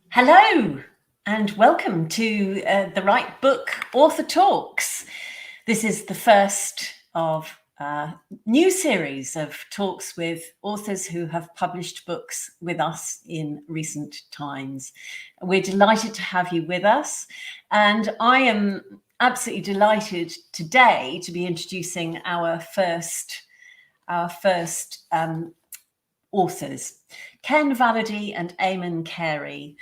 Hello and welcome to the Right Book Author Talks. This is the first of a new series of talks with authors who have published books with us in recent times. We're delighted to have you with us, and I am absolutely delighted today to be introducing our first authors, Ken Valledy and Eamonn Carey,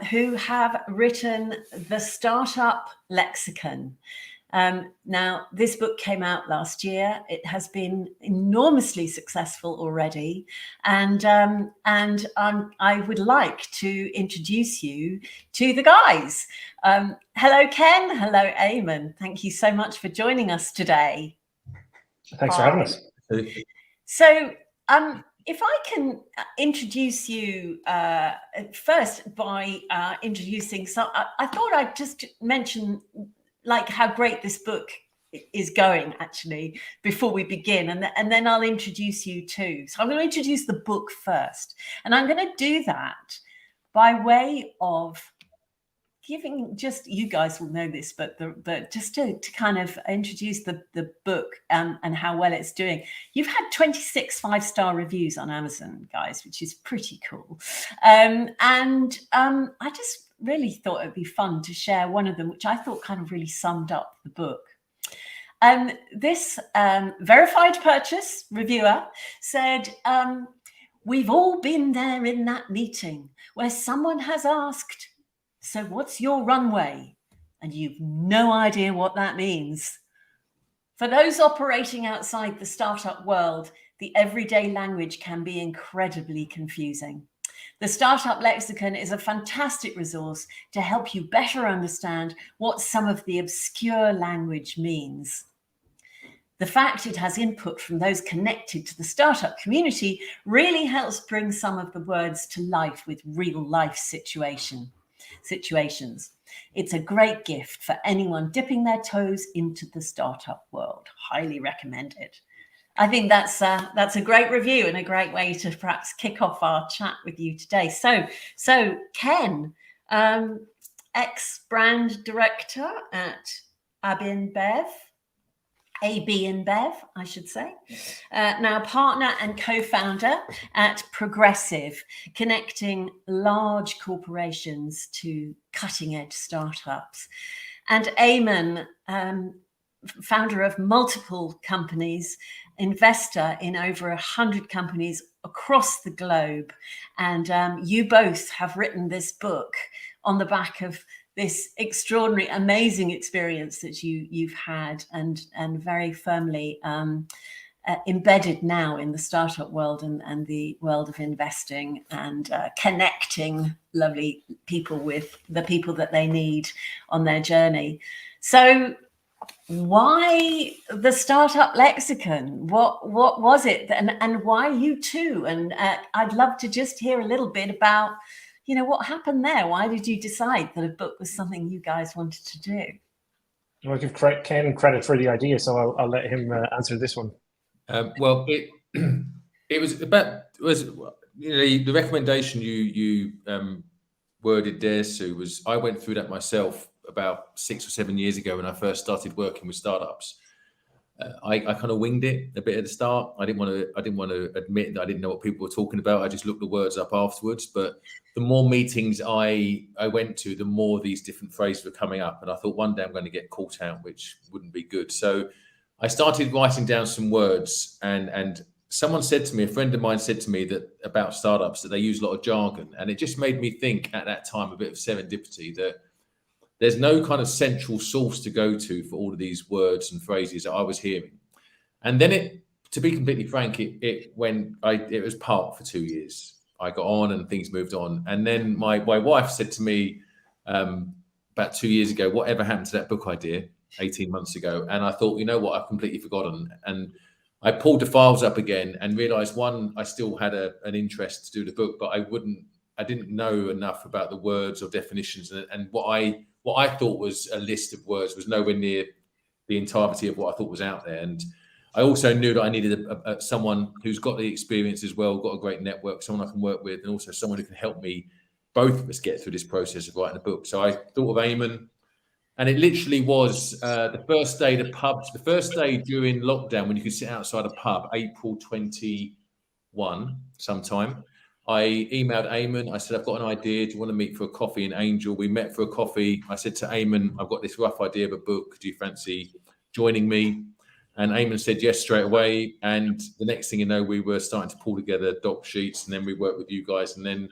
who have written the Startup Lexicon. Now, this book came out last year. It has been enormously successful already, and I would like to introduce you to the guys. Hello, Ken. Hello, Eamonn. Thank you so much for joining us today. Thanks for having us. So, if I can introduce you first by introducing, so I thought I'd just mention like how great this book is going actually before we begin, and then I'll introduce you too. So I'm going to introduce the book first, and I'm going to do that by way of giving, just, you guys will know this, but just to kind of introduce the book and how well it's doing. You've had 26 5-star reviews on Amazon, guys, which is pretty cool. I just really thought it'd be fun to share one of them, which I thought kind of really summed up the book. This verified purchase reviewer said, "We've all been there in that meeting where someone has asked, 'So what's your runway?' And you've no idea what that means. For those operating outside the startup world, the everyday language can be incredibly confusing. The Startup Lexicon is a fantastic resource to help you better understand what some of the obscure language means. The fact it has input from those connected to the startup community really helps bring some of the words to life with real life situations. It's a great gift for anyone dipping their toes into the startup world. Highly recommended." I think that's a great review and a great way to perhaps kick off our chat with you today. So Ken, ex-brand director at AB and Bev, I should say. Now partner and co-founder at Progressive, connecting large corporations to cutting-edge startups. And Eamonn, founder of multiple companies, investor in over 100 companies across the globe. And you both have written this book on the back of this extraordinary, amazing experience that you've had, and very firmly embedded now in the startup world and the world of investing, and connecting lovely people with the people that they need on their journey. So why the Startup Lexicon? What was it, and why you two? And I'd love to just hear a little bit about, what happened there. Why did you decide that a book was something you guys wanted to do? I'll give Ken credit for the idea, so I'll let him answer this one. Well, it was the recommendation you worded there, Sue, was I went through that myself about 6 or 7 years ago when I first started working with startups. I kind of winged it a bit at the start. I didn't want to admit that I didn't know what people were talking about. I just looked the words up afterwards. But the more meetings I went to, the more these different phrases were coming up, and I thought one day I'm going to get caught out, which wouldn't be good. So I started writing down some words, and someone said to me, a friend of mine said to me that about startups that they use a lot of jargon, and it just made me think at that time, a bit of serendipity, that there's no kind of central source to go to for all of these words and phrases that I was hearing. And then to be completely frank, it was parked for 2 years. I got on and things moved on. And then my wife said to me about 2 years ago, "Whatever happened to that book idea 18 months ago?" And I thought, you know what, I've completely forgotten. And I pulled the files up again and realized, one, I still had an interest to do the book, but I didn't know enough about the words or definitions. And what I thought was a list of words was nowhere near the entirety of what I thought was out there. And I also knew that I needed someone who's got the experience as well, got a great network, someone I can work with, and also someone who can help me both of us get through this process of writing a book. So I thought of Eamonn, and it literally was the first day the first day during lockdown when you could sit outside a pub, April 21 sometime. I emailed Eamonn. I said, I've got an idea. Do you want to meet for a coffee in Angel? We met for a coffee. I said to Eamonn, I've got this rough idea of a book. Do you fancy joining me? And Eamonn said yes straight away. And the next thing you know, we were starting to pull together doc sheets, and then we worked with you guys. And then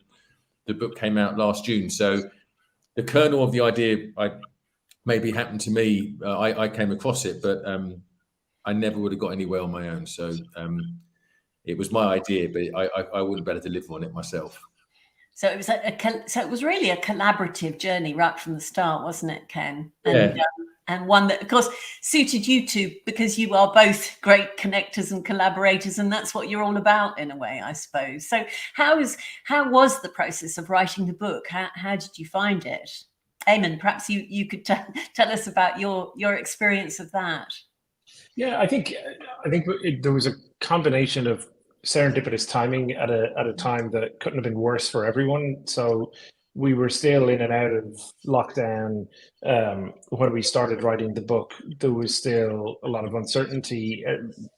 the book came out last June. So the kernel of the idea maybe happened to me. I came across it, but I never would have got anywhere on my own. So it was my idea, but I wouldn't better deliver on it myself. So it was so it was really a collaborative journey right from the start, wasn't it, Ken? Yeah. And one that, of course, suited you two because you are both great connectors and collaborators, and that's what you're all about in a way, I suppose. So how was the process of writing the book? How did you find it? Eamonn, perhaps you could tell us about your experience of that. Yeah, I think there was a combination of serendipitous timing at a time that couldn't have been worse for everyone. So we were still in and out of lockdown when we started writing the book. There was still a lot of uncertainty.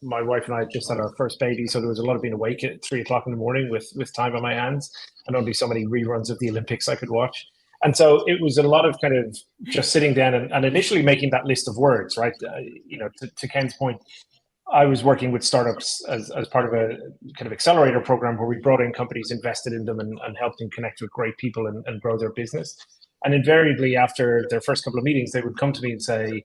My wife and I had just had our first baby, so there was a lot of being awake at 3 o'clock in the morning with time on my hands, and only so many reruns of the Olympics I could watch. And so it was a lot of kind of just sitting down and initially making that list of words, right? To Ken's point, I was working with startups as part of a kind of accelerator program where we brought in companies, invested in them, and helped them connect with great people and grow their business. And invariably, after their first couple of meetings, they would come to me and say,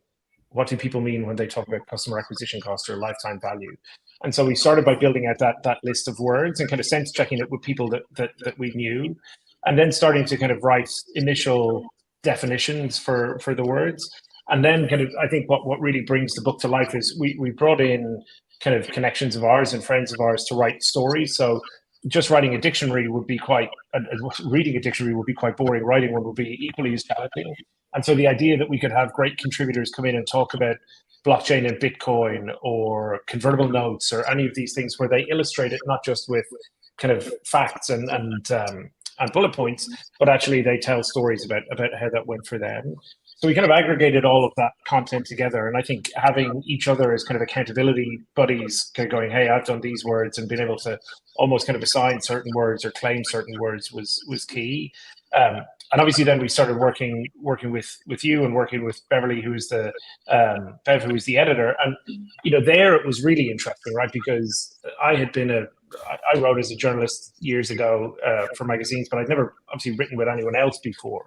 what do people mean when they talk about customer acquisition cost or lifetime value? And so we started by building out that list of words and kind of sense checking it with people that we knew, and then starting to kind of write initial definitions for the words. And then kind of, I think what really brings the book to life is we brought in kind of connections of ours and friends of ours to write stories. So just writing a dictionary would be reading a dictionary would be quite boring. Writing one would be equally as challenging. And so the idea that we could have great contributors come in and talk about blockchain and Bitcoin or convertible notes or any of these things where they illustrate it not just with kind of facts and bullet points, but actually they tell stories about how that went for them. So we kind of aggregated all of that content together. And I think having each other as kind of accountability buddies, kind of going, hey, I've done these words, and being able to almost kind of assign certain words or claim certain words was key. And obviously then we started working with you and working with Beverly, who is the editor. And, there it was really interesting, right? Because I wrote as a journalist years ago for magazines, but I'd never obviously written with anyone else before.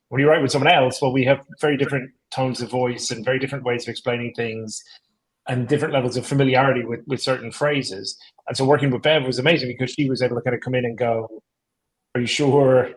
When you write with someone else, well, we have very different tones of voice and very different ways of explaining things and different levels of familiarity with certain phrases. And so working with Bev was amazing because she was able to kind of come in and go, are you sure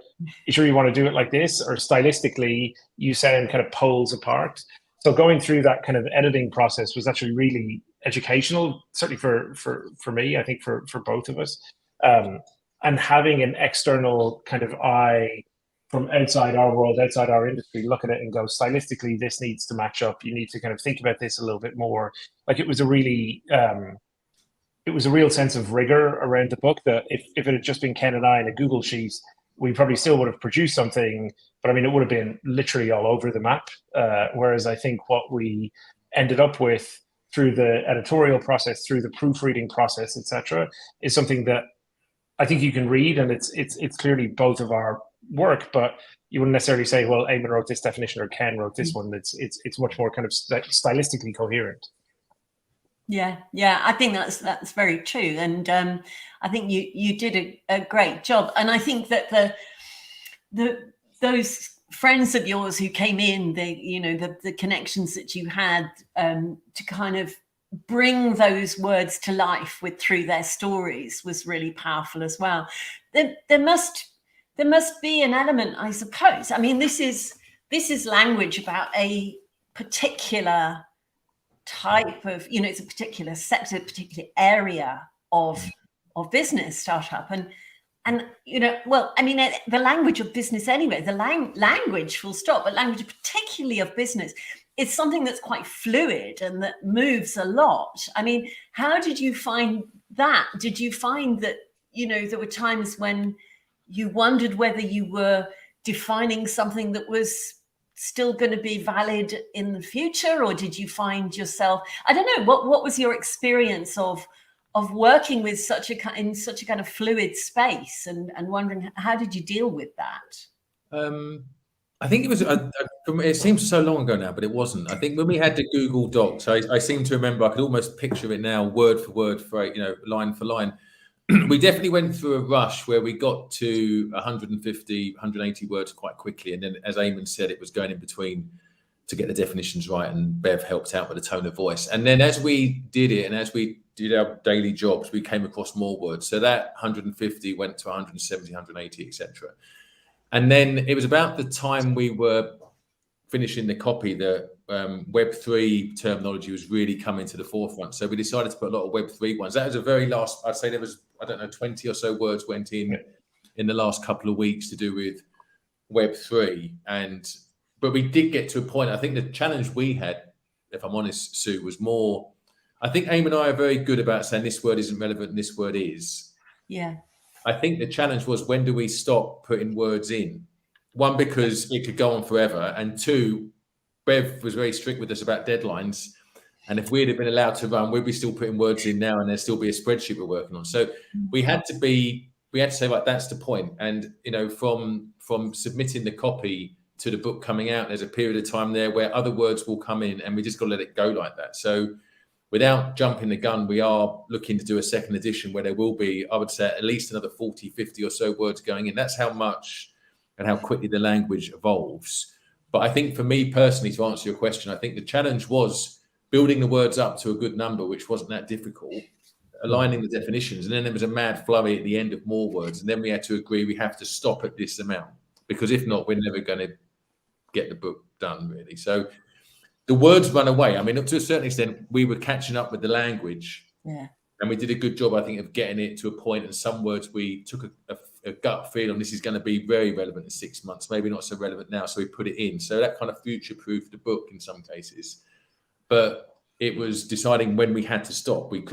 you want to do it like this? Or stylistically, you sound kind of poles apart. So going through that kind of editing process was actually really educational, certainly for me, I think for both of us. And having an external kind of eye from outside our world, outside our industry, look at it and go, stylistically, this needs to match up. You need to kind of think about this a little bit more. Like it was a really, it was a real sense of rigor around the book that if it had just been Ken and I in a Google sheet, we probably still would have produced something, but I mean, it would have been literally all over the map. Whereas I think what we ended up with through the editorial process, through the proofreading process, etc., is something that I think you can read, and it's clearly both of our work, but you wouldn't necessarily say, well, Eamonn wrote this definition or Ken wrote this one. It's much more kind of stylistically coherent. Yeah, I think that's very true, and I think you did a great job. And I think that those friends of yours who came in, the connections that you had to kind of bring those words to life through their stories was really powerful as well. There must be an element, I suppose. I mean, this is language about a particular type of, it's a particular sector, particular area of business startup, and well, I mean, the language of business anyway, the language full stop, but language particularly of business, it's something that's quite fluid and that moves a lot. I mean, how did you find that? Did you find that, there were times when you wondered whether you were defining something that was still going to be valid in the future, or did you find yourself, I don't know, what was your experience of working with in such a kind of fluid space, and wondering how did you deal with that? I think it was, it seems so long ago now, but it wasn't. I think when we had the Google Docs, I seem to remember, I could almost picture it now, word for word, line for line. We definitely went through a rush where we got to 150, 180 words quite quickly. And then, as Eamonn said, it was going in between to get the definitions right, and Bev helped out with the tone of voice. And then as we did it, and as we did our daily jobs, we came across more words. So that 150 went to 170, 180, etc. And then it was about the time we were finishing the copy that Web3 terminology was really coming to the forefront. So we decided to put a lot of Web3 ones. That was a very last, I'd say there was, 20 or so words went in the last couple of weeks to do with Web3. But we did get to a point, I think the challenge we had, if I'm honest, Sue, was more, I think Eamonn and I are very good about saying this word isn't relevant and this word is. Yeah. I think the challenge was, when do we stop putting words in? One, because it could go on forever. And two, Bev was very strict with us about deadlines. And if we'd have been allowed to run, we'd be still putting words in now, and there'd still be a spreadsheet we're working on. So we had to say, like, that's the point. And, from submitting the copy to the book coming out, there's a period of time there where other words will come in, and we just got to let it go like that. So without jumping the gun, we are looking to do a second edition where there will be, I would say, at least another 40, 50 or so words going in. That's how much and how quickly the language evolves. But I think for me personally, to answer your question, I think the challenge was building the words up to a good number, which wasn't that difficult, aligning the definitions. And then there was a mad flurry at the end of more words. And then we had to agree we have to stop at this amount, because if not, we're never going to get the book done, really. So the words run away. I mean, up to a certain extent, we were catching up with the language. Yeah. And we did a good job, I think, of getting it to a point. And some words we took a gut feel on, this is going to be very relevant in 6 months, maybe not so relevant now. So we put it in. So that kind of future-proofed the book in some cases. But it was deciding when we had to stop. We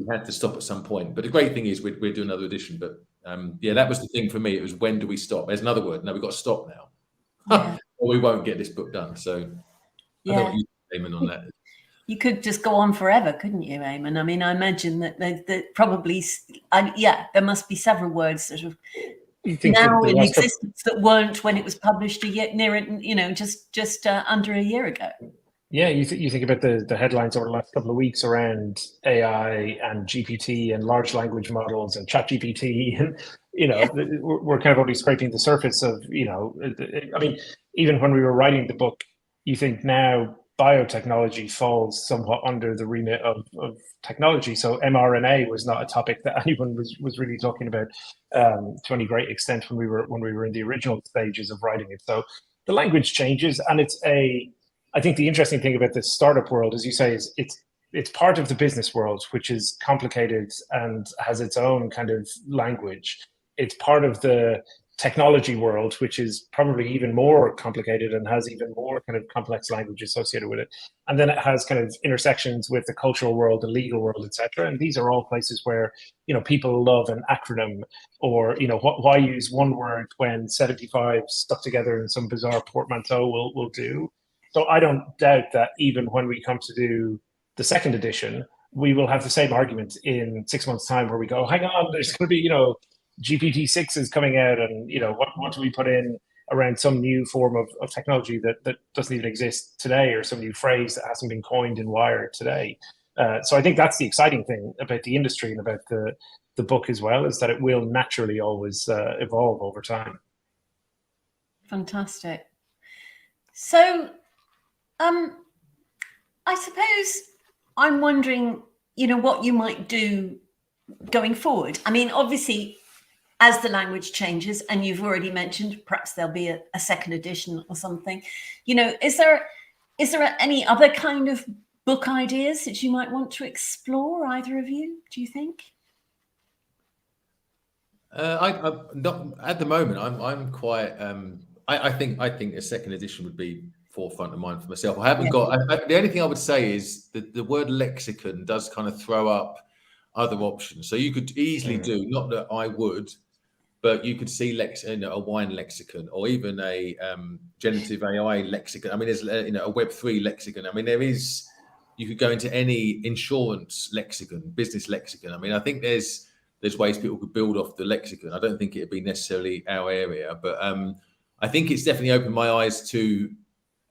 had to stop at some point. But the great thing is we're doing another edition. But that was the thing for me. It was, when do we stop? There's another word. No, we've got to stop now. Yeah. Or we won't get this book done. So I don't want you to Eamonn on that. You could just go on forever, couldn't you, Eamonn? I mean, I imagine that probably, there must be several words that have now in existence that weren't when it was published just under a year ago. Yeah, you think about the headlines over the last couple of weeks around AI and GPT and large language models and ChatGPT, and we're kind of only scraping the surface of, I mean, even when we were writing the book, you think now biotechnology falls somewhat under the remit of technology. So mRNA was not a topic that anyone was really talking about to any great extent when we were in the original stages of writing it. So the language changes, and I think the interesting thing about this startup world, as you say, is it's part of the business world, which is complicated and has its own kind of language. It's part of the technology world, which is probably even more complicated and has even more kind of complex language associated with it. And then it has kind of intersections with the cultural world, the legal world, etc. And these are all places where, people love an acronym, or, why use one word when 75 stuck together in some bizarre portmanteau will do. So I don't doubt that even when we come to do the second edition, we will have the same argument in 6 months' time, where we go, hang on, there's going to be, GPT-6 is coming out, and what do we put in around some new form of technology that doesn't even exist today, or some new phrase that hasn't been coined in Wired today. So I think that's the exciting thing about the industry and about the book as well, is that it will naturally always evolve over time. Fantastic. So I suppose I'm wondering, what you might do going forward. I mean, obviously, as the language changes, and you've already mentioned, perhaps there'll be a second edition or something, is there any other kind of book ideas that you might want to explore, either of you, do you think? Not at the moment. I'm quite. I think a second edition would be forefront of mind for myself. I haven't got. The only thing I would say is that the word lexicon does kind of throw up other options. So you could easily do, not that I would, but you could see a wine lexicon, or even a generative AI lexicon. I mean, there's a Web3 lexicon. I mean, you could go into any insurance lexicon, business lexicon. I mean, I think there's ways people could build off the lexicon. I don't think it'd be necessarily our area, but I think it's definitely opened my eyes to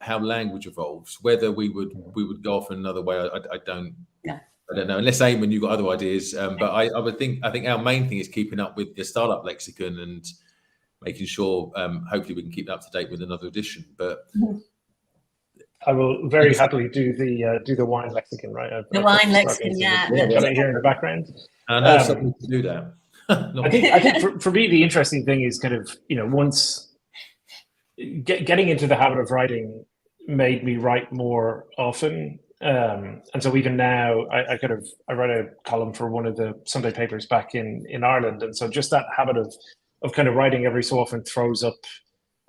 how language evolves. Whether we would go off in another way, I don't. Yeah. I don't know. Unless Eamonn, you've got other ideas, but I think our main thing is keeping up with the startup lexicon and making sure. Hopefully, we can keep up to date with another edition. But I will very happily do the wine lexicon. Right, the wine lexicon, yeah. Got it here in the background. I know something to do that. I think for me the interesting thing is kind of once getting into the habit of writing made me write more often. And so even now, I write a column for one of the Sunday papers back in Ireland, and so just that habit of kind of writing every so often throws up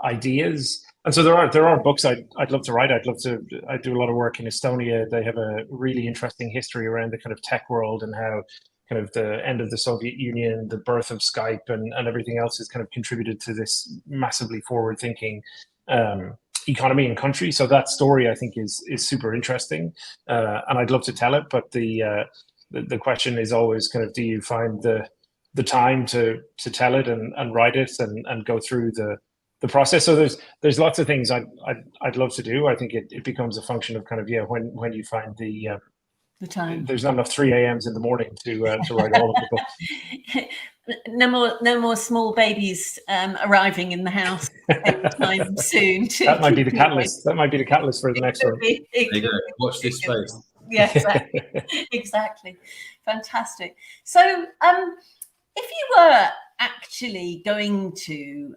ideas. And so there are books I'd love to write. I do a lot of work in Estonia. They have a really interesting history around the kind of tech world and how kind of the end of the Soviet Union, the birth of Skype, and everything else has kind of contributed to this massively forward-thinking economy and country. So that story I think is super interesting, and I'd love to tell it. But the question is always kind of, do you find the time to tell it and write it and go through the process? So there's lots of things I'd love to do. I think it becomes a function of kind of when you find the time. There's not enough 3 a.m.s in the morning to write all of the books. No more small babies arriving in the house anytime soon. That might be the catalyst. That might be the catalyst for the next one. Watch this space. Yeah, exactly. Exactly. Fantastic. So, if you were actually going to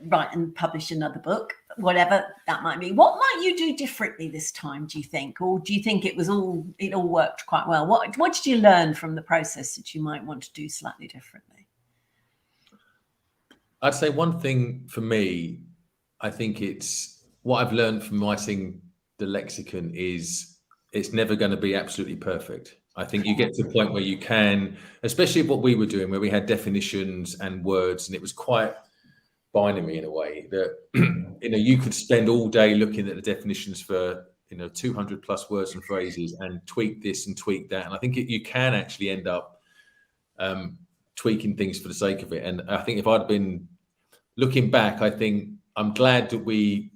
write and publish another book, whatever that might be, what might you do differently this time, do you think? Or do you think it all worked quite well? What did you learn from the process that you might want to do slightly differently? I'd say one thing for me, I think it's what I've learned from writing the lexicon is it's never going to be absolutely perfect. I think you get to a point where you can, especially what we were doing, where we had definitions and words, and it was quite binary in a way that you could spend all day looking at the definitions for 200 plus words and phrases and tweak this and tweak that, and I think you can actually end up tweaking things for the sake of it. And I think if I'd been looking back, I think I'm glad that we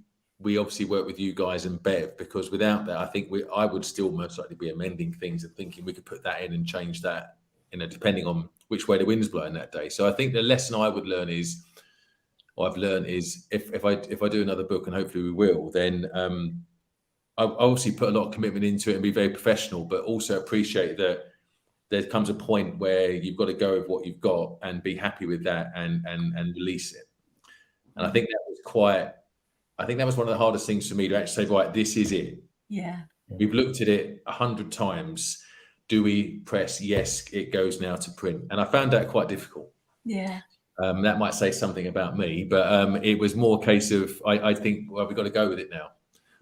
obviously work with you guys and Bev, because without that, I think I would still most likely be amending things and thinking we could put that in and change that, depending on which way the wind's blowing that day. So I think the lesson I would learn is, or I've learned is, if I do another book, and hopefully we will, then I obviously put a lot of commitment into it and be very professional, but also appreciate that there comes a point where you've got to go with what you've got and be happy with that and release it. And I think that was one of the hardest things for me, to actually say, right, this is it. Yeah. We've looked at it 100 times. Do we press yes, it goes now to print? And I found that quite difficult. Yeah. That might say something about me, but it was more a case of, I think, well, we've got to go with it now.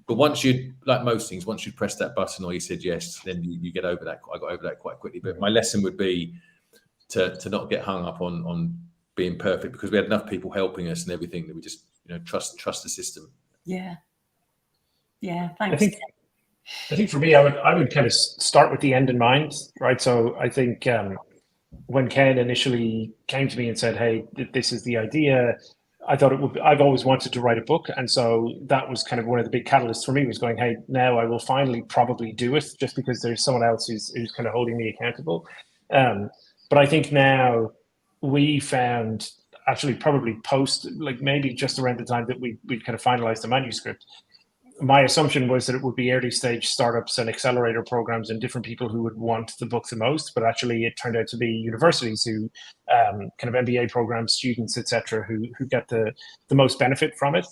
But once like most things, once you press that button or you said yes, then you get over that. I got over that quite quickly. But my lesson would be to not get hung up on being perfect, because we had enough people helping us and everything that we just trust the system. Yeah. Thanks. I think for me, I would kind of start with the end in mind, right? So I think when Ken initially came to me and said, "Hey, this is the idea," I thought I've always wanted to write a book, and so that was kind of one of the big catalysts for me, was going, "Hey, now I will finally probably do it," just because there's someone else who's kind of holding me accountable. But I think now we found, actually probably post, like maybe just around the time that we kind of finalized the manuscript, my assumption was that it would be early stage startups and accelerator programs and different people who would want the book the most. But actually it turned out to be universities who kind of MBA program students, etc., who get the most benefit from it.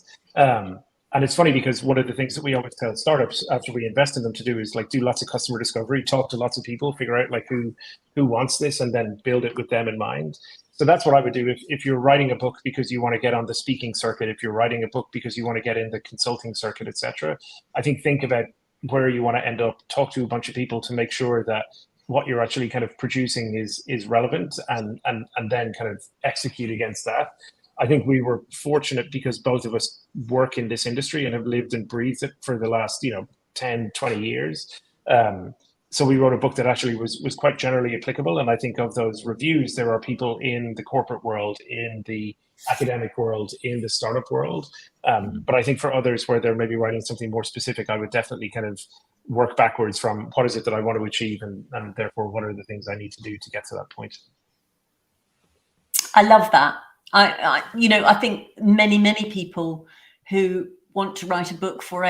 And it's funny because one of the things that we always tell startups after we invest in them to do is like do lots of customer discovery, talk to lots of people, figure out like who wants this, and then build it with them in mind. So that's what I would do if you're writing a book because you want to get on the speaking circuit, if you're writing a book because you want to get in the consulting circuit, etc. I think about where you want to end up, talk to a bunch of people to make sure that what you're actually kind of producing is relevant, and then kind of execute against that. I think we were fortunate because both of us work in this industry and have lived and breathed it for the last 10, 20 years. So we wrote a book that actually was quite generally applicable. And I think of those reviews, there are people in the corporate world, in the academic world, in the startup world. But I think for others where they're maybe writing something more specific, I would definitely kind of work backwards from what is it that I want to achieve, and therefore what are the things I need to do to get to that point. I love that. I think many people who want to write a book for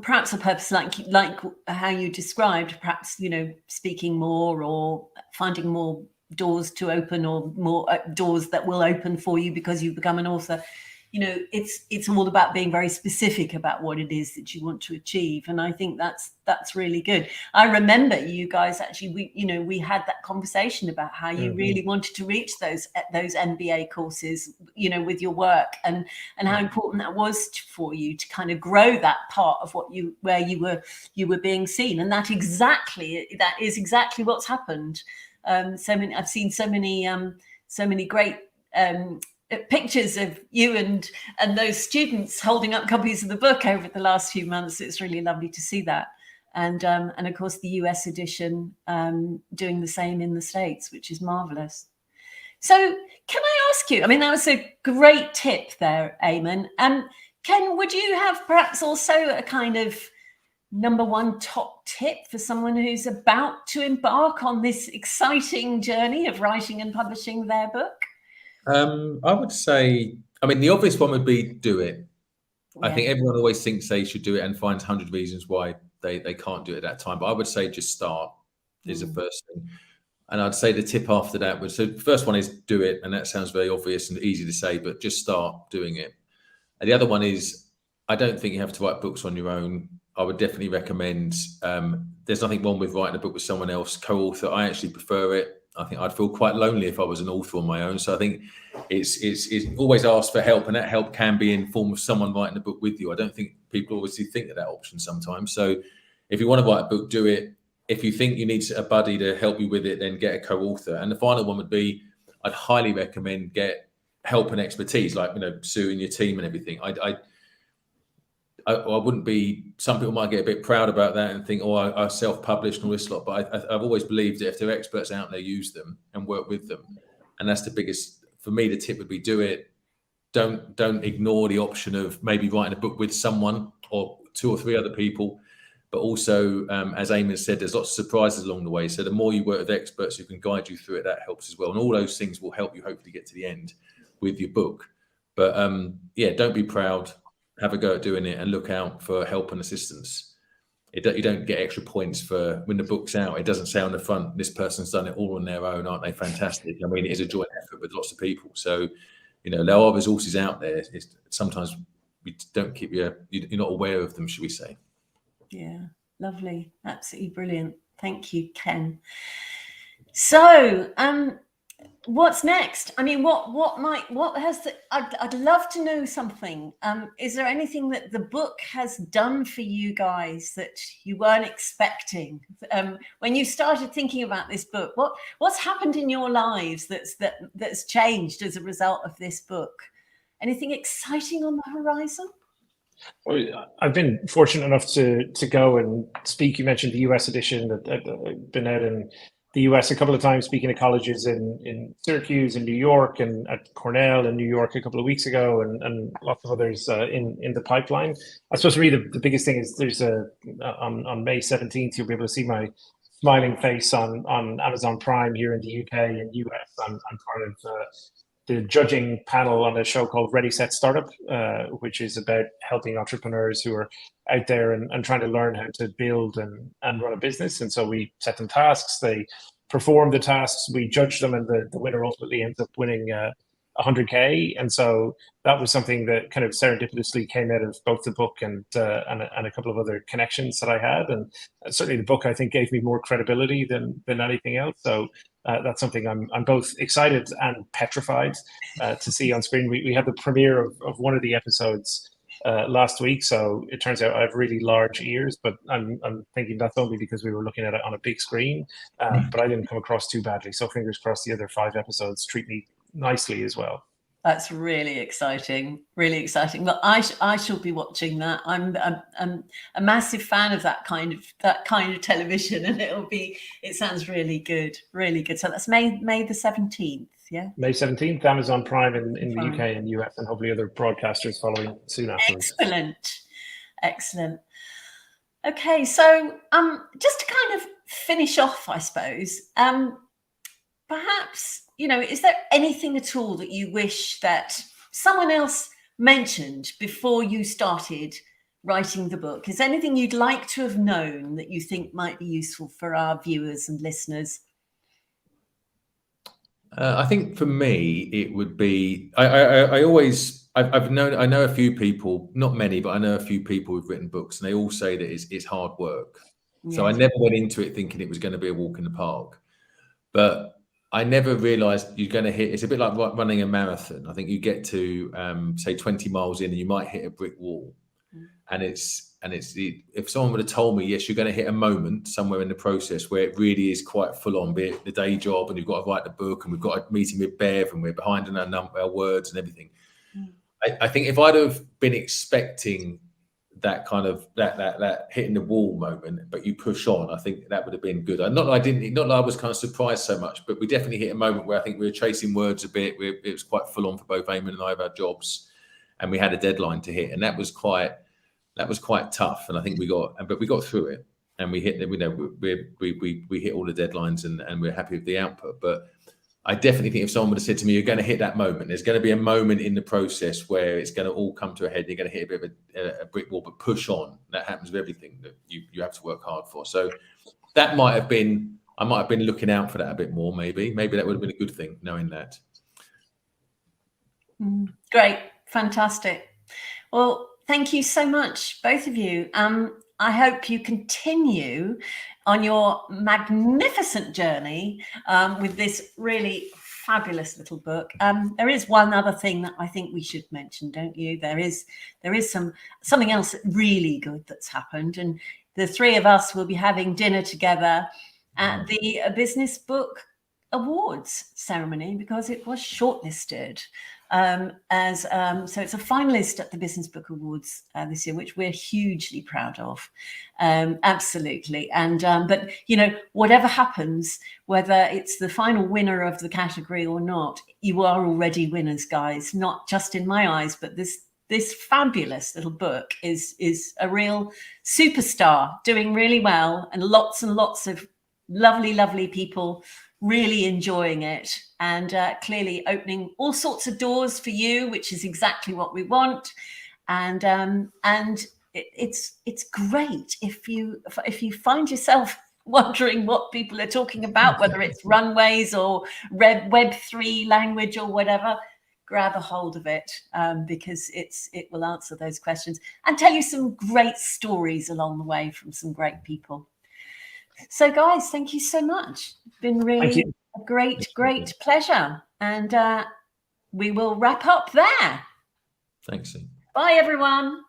perhaps a purpose like how you described, perhaps speaking more or finding more doors to open, or more doors that will open for you because you've become an author. It's all about being very specific about what it is that you want to achieve, and I think that's really good. I remember you guys actually, we had that conversation about how you really wanted to reach those MBA courses, with your work, and how important that was for you to kind of grow that part of where you were being seen, and that is exactly what's happened. I've seen so many great pictures of you and those students holding up copies of the book over the last few months. It's really lovely to see that, and of course the US edition doing the same in the States, which is marvelous. So can I ask you, that was a great tip there, Eamonn. Would you have perhaps also a kind of number one top tip for someone who's about to embark on this exciting journey of writing and publishing their book? I would say, the obvious one would be do it. Yeah. I think everyone always thinks they should do it and finds 100 reasons why they can't do it at that time. But I would say just start is the first thing. And I'd say the tip after that was, so the first one is do it. And that sounds very obvious and easy to say, but just start doing it. And the other one is, I don't think you have to write books on your own. I would definitely recommend, there's nothing wrong with writing a book with someone else, co-author. I actually prefer it. I think I'd feel quite lonely if I was an author on my own. So I think it's always ask for help, and that help can be in form of someone writing a book with you. I don't think people obviously think of that option sometimes. So if you want to write a book, do it. If you think you need a buddy to help you with it, then get a co-author. And the final one would be, I'd highly recommend get help and expertise, like Sue and your team and everything. I wouldn't be, some people might get a bit proud about that and think, I self-published and all this lot, but I've always believed that if there are experts out there, use them and work with them. And that's the biggest, for me, the tip would be do it. Don't ignore the option of maybe writing a book with someone or 2 or 3 other people, but also, as Eamonn said, there's lots of surprises along the way. So the more you work with experts who can guide you through it, that helps as well. And all those things will help you hopefully get to the end with your book. But don't be proud. Have a go at doing it and look out for help and assistance. You don't get extra points for when the book's out. It doesn't say on the front, this person's done it all on their own. Aren't they fantastic? It is a joint effort with lots of people. So, there are resources out there. Sometimes we don't keep you're not aware of them, should we say. Yeah, lovely. Absolutely brilliant. Thank you, Ken. So, what's next? I'd love to know something. Is there anything that the book has done for you guys that you weren't expecting? When you started thinking about this book, what's happened in your lives that's changed as a result of this book? Anything exciting on the horizon? Well, I've been fortunate enough to go and speak. You mentioned the US edition. I've been out in the US a couple of times speaking to colleges in Syracuse and New York, and at Cornell in New York a couple of weeks ago, and lots of others in the pipeline. I suppose for me the biggest thing is there's on May 17th you'll be able to see my smiling face on Amazon Prime here in the UK and US. I'm part of the judging panel on a show called Ready, Set, Startup, which is about helping entrepreneurs who are out there and trying to learn how to build and run a business. And so we set them tasks, they perform the tasks, we judge them, and the winner ultimately ends up winning 100K. And so that was something that kind of serendipitously came out of both the book and a couple of other connections that I had. And certainly the book, I think, gave me more credibility than anything else. So that's something I'm both excited and petrified to see on screen. We had the premiere of one of the episodes last week, so it turns out I have really large ears, but I'm thinking that's only because we were looking at it on a big screen, but I didn't come across too badly, so fingers crossed the other 5 episodes treat me nicely as well. That's really exciting, really exciting. Well, I shall be watching that. I'm a massive fan of that kind of television, and it sounds really good, really good. So that's May the 17th, yeah? May 17th, Amazon Prime in the Prime. UK and US, and hopefully other broadcasters following soon afterwards. Excellent. Okay, so just to kind of finish off, I suppose, perhaps, is there anything at all that you wish that someone else mentioned before you started writing the book? Is there anything you'd like to have known that you think might be useful for our viewers and listeners? I think for me, it would be, I know a few people, not many, but I know a few people who've written books, and they all say that it's hard work. Yes. So I never went into it thinking it was going to be a walk in the park, but I never realized you're going to hit, it's a bit like running a marathon. I think you get to say 20 miles in and you might hit a brick wall. And if someone would have told me, yes, you're going to hit a moment somewhere in the process where it really is quite full on, be it the day job and you've got to write the book and we've got a meeting with Bev and we're behind in our words and everything. I think if I'd have been expecting that kind of that hitting the wall moment, but you push on, I think that would have been good. Not that I was kind of surprised so much, but we definitely hit a moment where I think we were chasing words a bit. It was quite full on for both Eamonn and I of our jobs, and we had a deadline to hit, and that was quite tough. And I think we got through it, and we hit. We hit all the deadlines, and we're happy with the output. But I definitely think if someone would have said to me, you're going to hit that moment, there's going to be a moment in the process where it's going to all come to a head. You're going to hit a bit of a brick wall, but push on. That happens with everything that you have to work hard for. So that I might have been looking out for that a bit more. Maybe that would have been a good thing, knowing that. Great. Fantastic. Well, thank you so much, both of you. I hope you continue on your magnificent journey with this really fabulous little book. There is one other thing that I think we should mention, don't you? There is something else really good that's happened, and the 3 of us will be having dinner together at the Business Book Awards ceremony because it was shortlisted. So it's a finalist at the Business Book Awards this year, which we're hugely proud of. Absolutely. And but whatever happens, whether it's the final winner of the category or not, you are already winners, guys, not just in my eyes, but this fabulous little book is a real superstar, doing really well, and lots of lovely people really enjoying it, and clearly opening all sorts of doors for you, which is exactly what we want. And it's great if you find yourself wondering what people are talking about, whether it's runways or Web3 language or whatever. Grab a hold of it because it will answer those questions and tell you some great stories along the way from some great people. So, guys, thank you so much. It's been really a great pleasure. And we will wrap up there. Thanks. Bye, everyone.